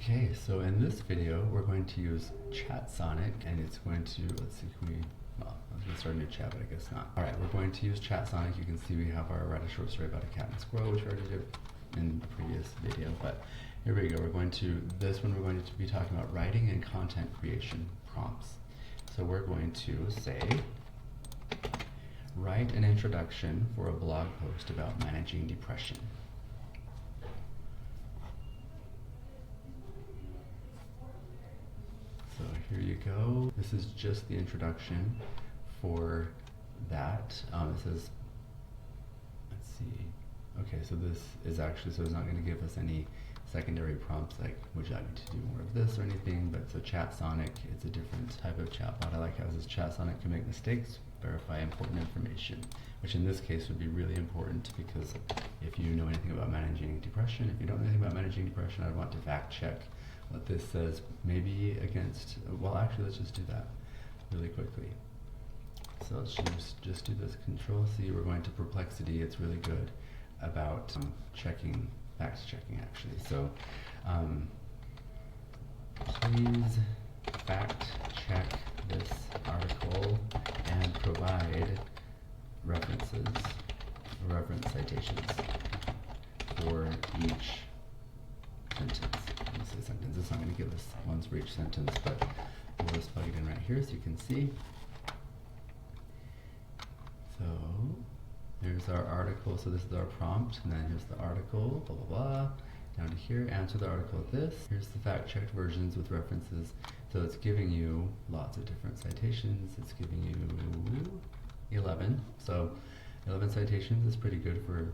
Okay, so in this video, we're going to use ChatSonic, and it's going to, let's see, well, I was going to start a new chat, but I guess not. All right, we're going to use ChatSonic. You can see we have our write a short story about a cat and a squirrel, which we already did in the previous video, but here we go. We're going to be talking about writing and content creation prompts. So we're going to say, write an introduction for a blog post about managing depression. So here you go. This is just the introduction for that. It says, let's see. Okay, so this is actually, so it's not going to give us any secondary prompts like, would you like me to do more of this or anything, but so ChatSonic, it's a different type of chatbot. I like how it says ChatSonic can make mistakes, verify important information, which in this case would be really important because if you know anything about managing depression, if you don't know anything about managing depression, I'd want to fact check what this says, maybe against, well actually let's just do that really quickly. So let's just do this, Control C, we're going to Perplexity, it's really good about fact checking actually. So please fact check this article and provide reference citations for each sentence. Let me say sentence. It's not going to give us ones for each sentence, but we'll just plug it in right here so you can see. So there's our article. So this is our prompt, and then here's the article, blah, blah, blah. Down to here, answer the article with this. Here's the fact-checked versions with references. So it's giving you lots of different citations. It's giving you 11. So 11 citations is pretty good for,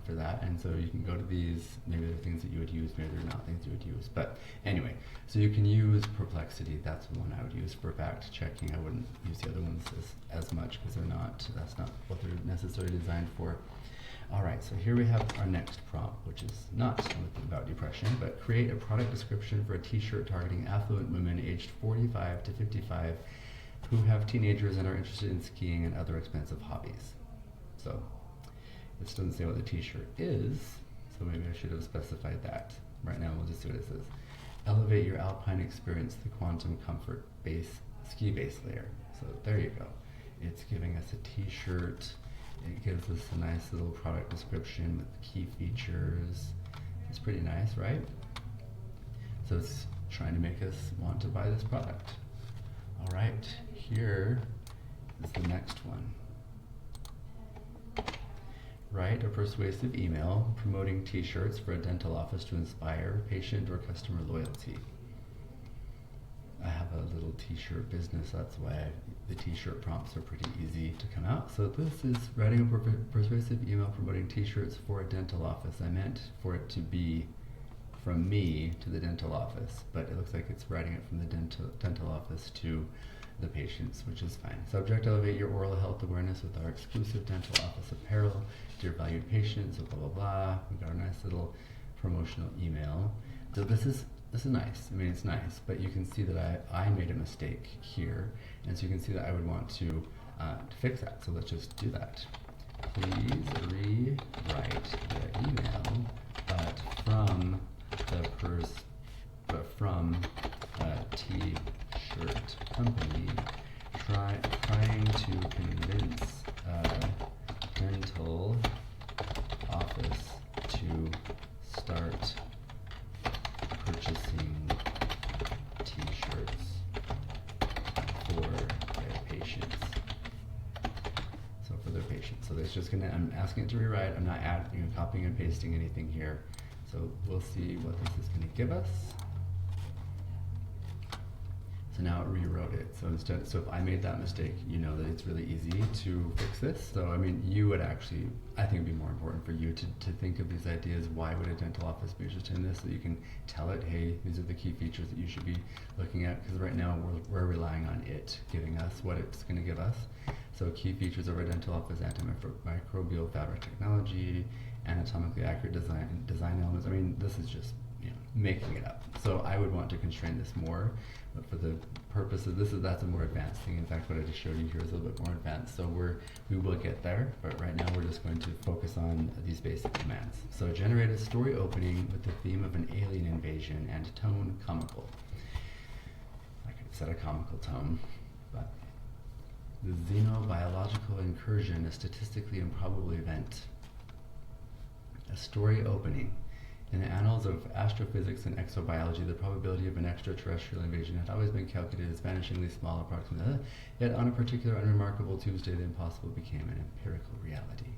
for that. And so you can go to these, maybe they're things that you would use, maybe they're not things you would use. But anyway, so you can use Perplexity. That's the one I would use for fact checking. I wouldn't use the other ones as much because that's not what they're necessarily designed for. All right, so here we have our next prompt, which is not about depression, but create a product description for a t-shirt targeting affluent women aged 45 to 55 who have teenagers and are interested in skiing and other expensive hobbies. So this doesn't say what the t-shirt is, so maybe I should have specified that. Right now we'll just see what it says. Elevate your alpine experience to the quantum comfort ski base layer. So there you go. It's giving us a t-shirt. It gives us a nice little product description with key features. It's pretty nice, right? So it's trying to make us want to buy this product. All right, here is the next one. Write a persuasive email promoting t-shirts for a dental office to inspire patient or customer loyalty. I have a little t-shirt business, that's why the t-shirt prompts are pretty easy to come out. So this is writing a persuasive email promoting t-shirts for a dental office. I meant for it to be from me to the dental office, but it looks like it's writing it from the dental office to the patients, which is fine. Subject, elevate your oral health awareness with our exclusive dental office apparel. Dear valued patients, so blah, blah, blah. We've got a nice little promotional email. So this is nice. I mean, it's nice, but you can see that I made a mistake here, and so you can see that I would want to fix that. So let's just do that. Please rewrite the email, but from a t-shirt company trying to convince a dental office to start purchasing t-shirts for their patients. So for their patients. So that's just I'm asking it to rewrite. I'm not copying and pasting anything here. So we'll see what this is going to give us. So now it rewrote it. So if I made that mistake, you know that it's really easy to fix this. So I mean, you would actually, I think it'd be more important for you to think of these ideas. Why would a dental office be interested in this? So you can tell it, hey, these are the key features that you should be looking at. Because right now we're relying on it giving us what it's going to give us. So key features of our dental office: antimicrobial fabric technology, anatomically accurate design elements. I mean, this is just making it up. So I would want to constrain this more, but for the purpose of that's a more advanced thing. In fact, what I just showed you here is a little bit more advanced. So we will get there, but right now we're just going to focus on these basic commands. So generate a story opening with the theme of an alien invasion and tone comical. I could have said a comical tone, but the xenobiological incursion, a statistically improbable event. A story opening. In the annals of astrophysics and exobiology, the probability of an extraterrestrial invasion had always been calculated as vanishingly small, approximately. Yet on a particular unremarkable Tuesday, the impossible became an empirical reality.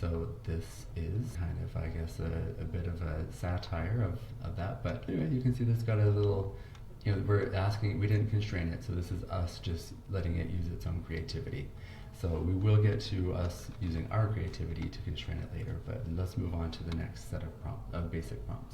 So this is kind of, I guess, a bit of a satire of that. But anyway, you can see this got a little, we're asking, we didn't constrain it, so this is us just letting it use its own creativity. So we will get to us using our creativity to constrain it later, but let's move on to the next set of basic prompts.